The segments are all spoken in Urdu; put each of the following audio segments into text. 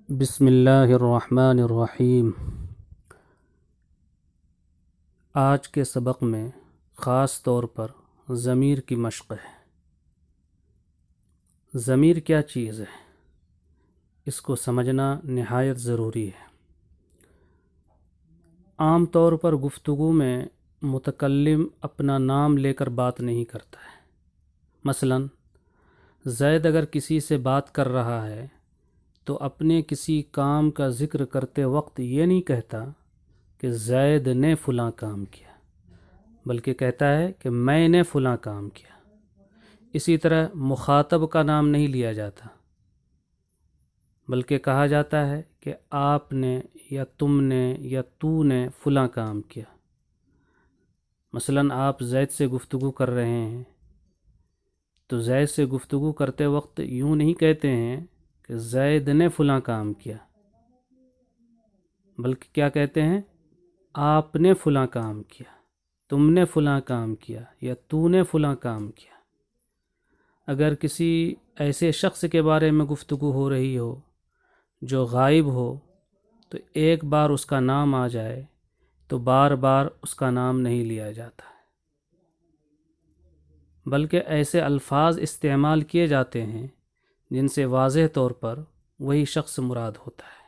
بسم اللہ الرحمن الرحیم۔ آج کے سبق میں خاص طور پر ضمیر کی مشق ہے۔ ضمیر کیا چیز ہے، اس کو سمجھنا نہایت ضروری ہے۔ عام طور پر گفتگو میں متکلم اپنا نام لے کر بات نہیں کرتا ہے۔ مثلاً زید اگر کسی سے بات کر رہا ہے تو اپنے کسی کام کا ذکر کرتے وقت یہ نہیں کہتا کہ زید نے فلاں کام کیا، بلکہ کہتا ہے کہ میں نے فلاں کام کیا۔ اسی طرح مخاطب کا نام نہیں لیا جاتا، بلکہ کہا جاتا ہے کہ آپ نے یا تم نے یا تو نے فلاں کام کیا۔ مثلاً آپ زید سے گفتگو کر رہے ہیں تو زید سے گفتگو کرتے وقت یوں نہیں کہتے ہیں کہ زید نے فلاں کام کیا، بلکہ کیا کہتے ہیں، آپ نے فلاں کام کیا، تم نے فلاں کام کیا یا تو نے فلاں کام کیا۔ اگر کسی ایسے شخص کے بارے میں گفتگو ہو رہی ہو جو غائب ہو تو ایک بار اس کا نام آ جائے تو بار بار اس کا نام نہیں لیا جاتا، بلکہ ایسے الفاظ استعمال کیے جاتے ہیں جن سے واضح طور پر وہی شخص مراد ہوتا ہے۔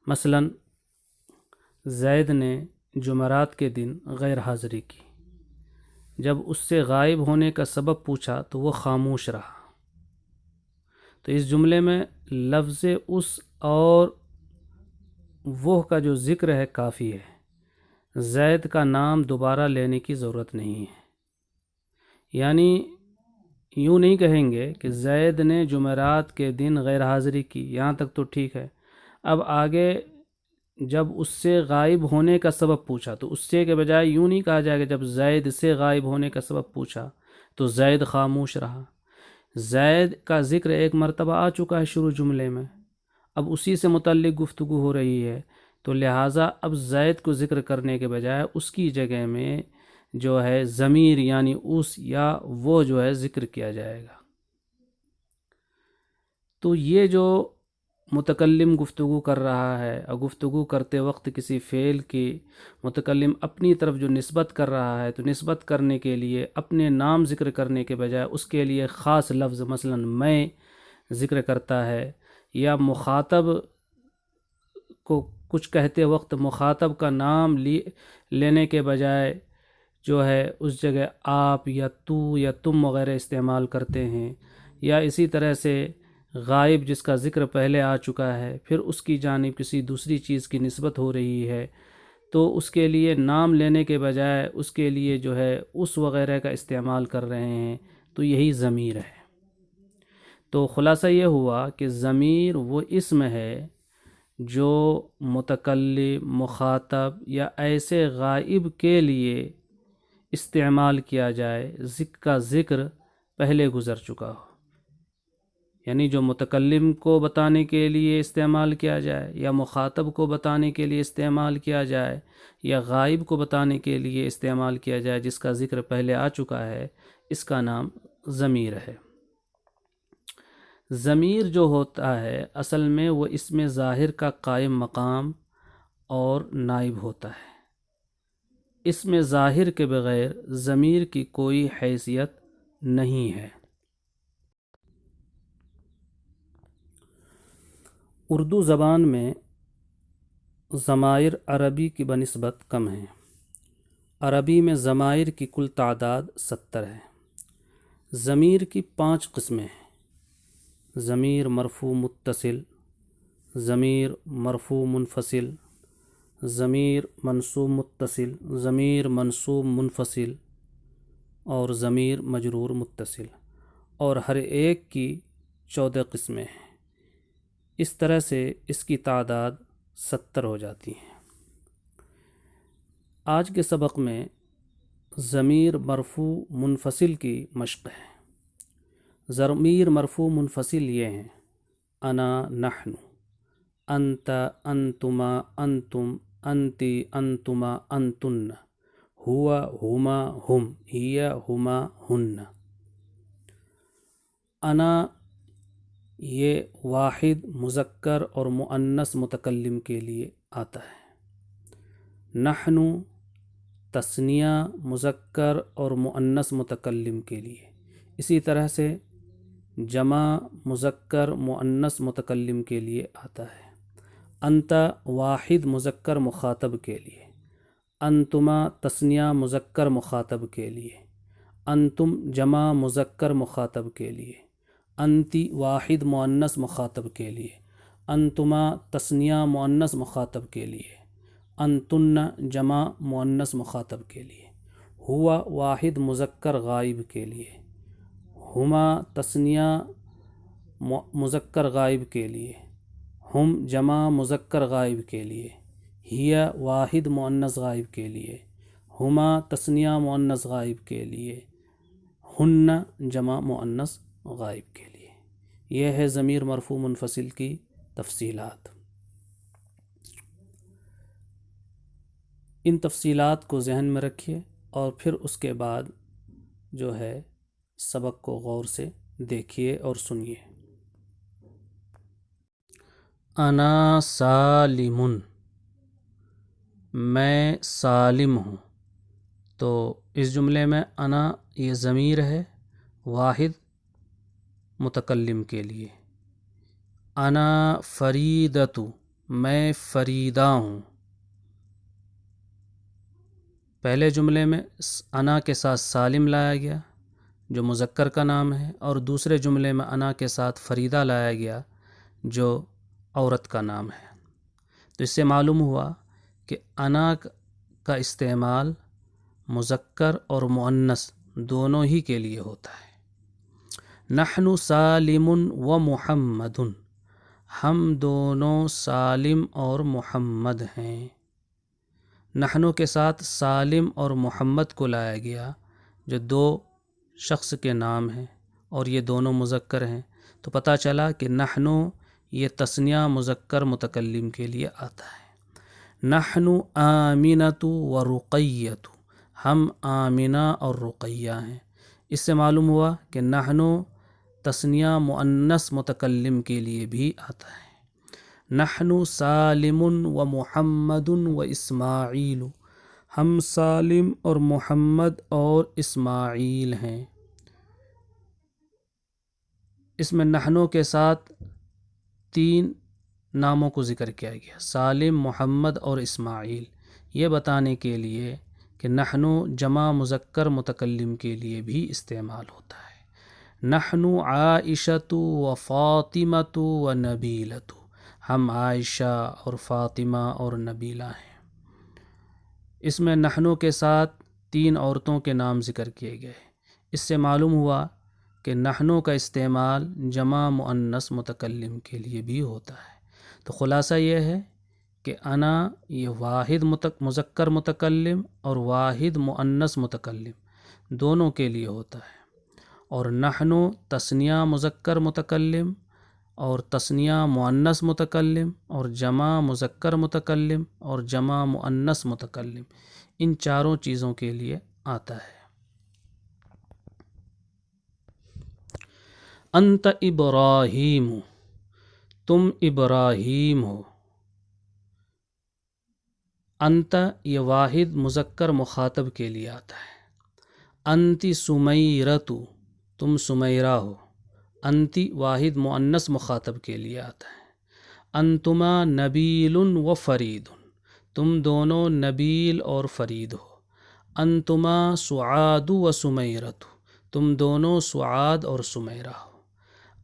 مثلاً زید نے جمعرات کے دن غیر حاضری کی۔ جب اس سے غائب ہونے کا سبب پوچھا تو وہ خاموش رہا۔ تو اس جملے میں لفظ اس اور وہ کا جو ذکر ہے کافی ہے، زید کا نام دوبارہ لینے کی ضرورت نہیں ہے۔ یعنی یوں نہیں کہیں گے کہ زید نے جمعرات کے دن غیر حاضری کی، یہاں تک تو ٹھیک ہے۔ اب آگے جب اس سے غائب ہونے کا سبب پوچھا تو اس سے کے بجائے یوں نہیں کہا جائے گا جب زید سے غائب ہونے کا سبب پوچھا تو زید خاموش رہا۔ زید کا ذکر ایک مرتبہ آ چکا ہے شروع جملے میں، اب اسی سے متعلق گفتگو ہو رہی ہے، تو لہٰذا اب زید کو ذکر کرنے کے بجائے اس کی جگہ میں جو ہے ضمیر یعنی اس یا وہ جو ہے ذکر کیا جائے گا۔ تو یہ جو متکلم گفتگو کر رہا ہے اور گفتگو کرتے وقت کسی فعل کی متکلم اپنی طرف جو نسبت کر رہا ہے تو نسبت کرنے کے لیے اپنے نام ذکر کرنے کے بجائے اس کے لیے خاص لفظ مثلاً میں ذکر کرتا ہے، یا مخاطب کو کچھ کہتے وقت مخاطب کا نام لینے کے بجائے جو ہے اس جگہ آپ یا تو یا تم وغیرہ استعمال کرتے ہیں، یا اسی طرح سے غائب جس کا ذکر پہلے آ چکا ہے پھر اس کی جانب کسی دوسری چیز کی نسبت ہو رہی ہے تو اس کے لیے نام لینے کے بجائے اس کے لیے جو ہے اس وغیرہ کا استعمال کر رہے ہیں، تو یہی ضمیر ہے۔ تو خلاصہ یہ ہوا کہ ضمیر وہ اسم ہے جو متکلم، مخاطب یا ایسے غائب کے لیے استعمال کیا جائے کا ذکر پہلے گزر چکا ہو، یعنی جو متکلم کو بتانے کے لیے استعمال کیا جائے یا مخاطب کو بتانے کے لیے استعمال کیا جائے یا غائب کو بتانے کے لیے استعمال کیا جائے، جس کا ذکر پہلے آ چکا ہے، اس کا نام ضمیر ہے۔ ضمیر جو ہوتا ہے اصل میں وہ اسم ظاہر کا قائم مقام اور نائب ہوتا ہے۔ اسم ظاہر کے بغیر ضمیر کی کوئی حیثیت نہیں ہے۔ اردو زبان میں ضمائر عربی کی بنسبت کم ہیں۔ عربی میں ضمائر کی کل تعداد 70 ہے۔ ضمیر کی 5 قسمیں ہیں: ضمیر مرفوع متصل، ضمیر مرفوع منفصل، ضمیر منصوب متصل، ضمیر منصوب منفصل اور ضمیر مجرور متصل، اور ہر ایک کی 14 قسمیں ہیں۔ اس طرح سے اس کی تعداد 70 ہو جاتی ہیں۔ آج کے سبق میں ضمیر مرفوع منفصل کی مشق ہے۔ ضمیر مرفوع منفصل یہ ہیں: انا، نحن، انت، انتما، انتم، انتی، انتما، انتن، ہوا، ہما، ہم، ہی، ہما، ہن۔ انا یہ واحد مذکر اور مؤنث متکلم کے لیے آتا ہے۔ نحن تثنیہ مذکر اور مؤنث متکلم کے لیے، اسی طرح سے جمع مذکر مؤنث متکلم کے لیے آتا ہے۔ انت واحد مذکر مخاطب کے لیے، انتما تثنیہ مذکر مخاطب کے لیے، انتم جمع مذکر مخاطب کے لیے، انتی واحد مؤنث مخاطب کے لیے، انتما تثنیہ مؤنث مخاطب کے لیے، انتن جمع مؤنث مخاطب کے لیے، ہوا واحد مذکر غائب کے لیے، ہما تثنیہ مذکر غائب کے لیے، ہم جمع مذکر غائب کے لیے، ہی واحد مؤنث غائب کے لیے، ہما تثنیہ مؤنث غائب کے لیے، ہن جمع مؤنث غائب کے لیے۔ یہ ہے ضمیر مرفوع منفصل کی تفصیلات۔ ان تفصیلات کو ذہن میں رکھیے اور پھر اس کے بعد جو ہے سبق کو غور سے دیکھیے اور سنیے۔ انا سالم، میں سالم ہوں۔ تو اس جملے میں انا یہ ضمیر ہے واحد متکلم کے لیے۔ انا فریدۃ، میں فریدہ ہوں۔ پہلے جملے میں انا کے ساتھ سالم لایا گیا جو مذکر کا نام ہے، اور دوسرے جملے میں انا کے ساتھ فریدہ لایا گیا جو عورت کا نام ہے۔ تو اس سے معلوم ہوا کہ انا کا استعمال مذکر اور مؤنث دونوں ہی کے لیے ہوتا ہے۔ نحن سالم و محمد، ہم دونوں سالم اور محمد ہیں۔ نحن کے ساتھ سالم اور محمد کو لایا گیا جو دو شخص کے نام ہیں اور یہ دونوں مذکر ہیں، تو پتہ چلا کہ نحن یہ تثنیہ مذکر متکلم کے لیے آتا ہے۔ نحن آمنۃ و رقیۃ، ہم آمنہ اور رقیہ ہیں۔ اس سے معلوم ہوا کہ نحن تثنیہ مؤنث متکلم کے لیے بھی آتا ہے۔ نحن سالم و محمد و اسماعیل، ہم سالم اور محمد اور اسماعیل ہیں۔ اس میں نحنوں کے ساتھ تین ناموں کو ذکر کیا گیا، سالم، محمد اور اسماعیل، یہ بتانے کے لیے کہ نحن جمع مذکر متکلم کے لیے بھی استعمال ہوتا ہے۔ نحن عائشۃ و فاطمۃ و نبیلۃ، ہم عائشہ اور فاطمہ اور نبیلہ ہیں۔ اس میں نحن کے ساتھ تین عورتوں کے نام ذکر کیے گئے۔ اس سے معلوم ہوا کہ نحن کا استعمال جمع مؤنث متکلم کے لیے بھی ہوتا ہے۔ تو خلاصہ یہ ہے کہ انا یہ واحد مذکر متکلم اور واحد مؤنث متکلم دونوں کے لیے ہوتا ہے، اور نحن تثنیہ مذکر متکلم اور تثنیہ مؤنث متکلم اور جمع مذکر متکلم اور جمع مؤنث متکلم، ان چاروں چیزوں کے لیے آتا ہے۔ انت ابراہیم، تم ابراہیم ہو۔ انت یہ واحد مذکر مخاطب کے لیے آتا ہے۔ انتی سمیرۃ، تم سمیرہ ہو۔ انتی واحد مؤنث مخاطب کے لیے آتا ہے۔ انتما نبیل و فرید، تم دونوں نبیل اور فرید ہو۔ انتما سعاد و سمیرۃ، تم دونوں سعاد اور سمیرہ ہو۔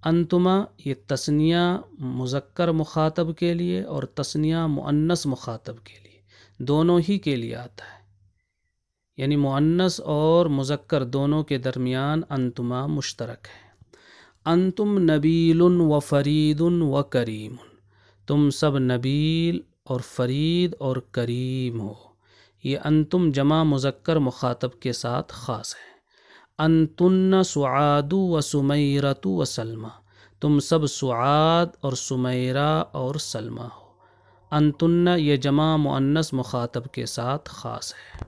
انتما یہ تثنیہ مذکر مخاطب کے لیے اور تثنیہ مؤنث مخاطب کے لیے دونوں ہی کے لیے آتا ہے، یعنی مؤنث اور مذکر دونوں کے درمیان انتما مشترک ہے۔ انتم نبیل و فرید و کریم، تم سب نبیل اور فرید اور کریم ہو۔ یہ انتم جمع مذکر مخاطب کے ساتھ خاص ہے۔ انتن سعاد و سمیرۃ و سلمہ، تم سب سعاد اور سمیرہ اور سلمہ ہو۔ انتن یہ جمع مؤنث مخاطب کے ساتھ خاص ہے۔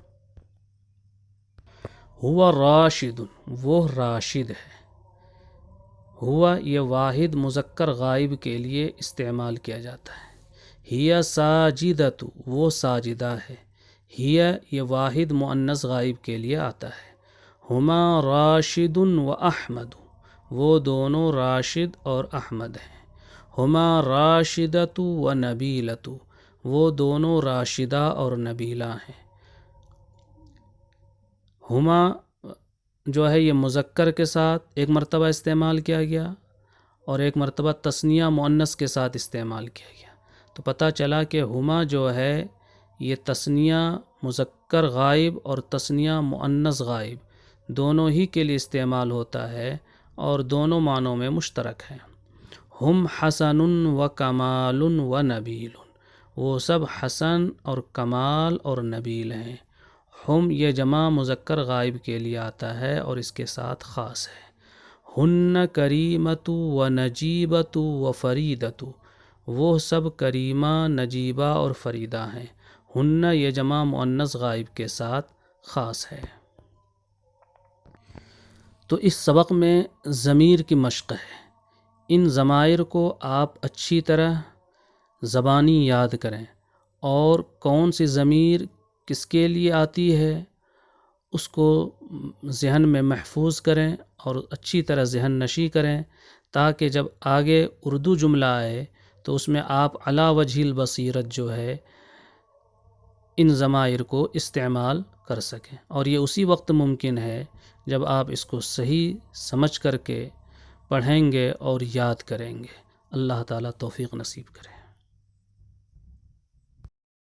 ہوا راشد، وہ راشد ہے۔ ہوا یہ واحد مذکر غائب کے لیے استعمال کیا جاتا ہے۔ ہیا ساجدۃ وہ ساجدہ ہے۔ ہیا یہ واحد مؤنث غائب کے لیے آتا ہے۔ ہما راشد و احمد وہ دونوں راشد اور احمد ہیں۔ ہما راشدۃ و نبیلۃ وہ دونوں راشدہ اور نبیلہ ہیں۔ ہما جو ہے یہ مذکر کے ساتھ ایک مرتبہ استعمال کیا گیا اور ایک مرتبہ تثنیہ مؤنث کے ساتھ استعمال کیا گیا، تو پتہ چلا کہ ہما جو ہے یہ تثنیہ مذکر غائب اور تثنیہ مؤنث غائب دونوں ہی کے لیے استعمال ہوتا ہے اور دونوں معنوں میں مشترک ہیں۔ ہم حسن و کمال و نبیل وہ سب حسن اور کمال اور نبیل ہیں۔ ہم یہ جمع مذکر غائب کے لیے آتا ہے اور اس کے ساتھ خاص ہے۔ ہن کریمت و نجیبت و فریدت وہ سب کریمہ، نجیبہ اور فریدہ ہیں۔ ہن یہ جمع مؤنث غائب کے ساتھ خاص ہے۔ تو اس سبق میں ضمیر کی مشق ہے۔ ان ضمائر کو آپ اچھی طرح زبانی یاد کریں اور کون سی ضمیر کس کے لیے آتی ہے اس کو ذہن میں محفوظ کریں اور اچھی طرح ذہن نشی کریں، تاکہ جب آگے اردو جملہ آئے تو اس میں آپ علی وجہ البصیرت جو ہے ان ضمائر کو استعمال کر سکیں، اور یہ اسی وقت ممکن ہے جب آپ اس کو صحیح سمجھ کر کے پڑھیں گے اور یاد کریں گے۔ اللہ تعالیٰ توفیق نصیب کرے۔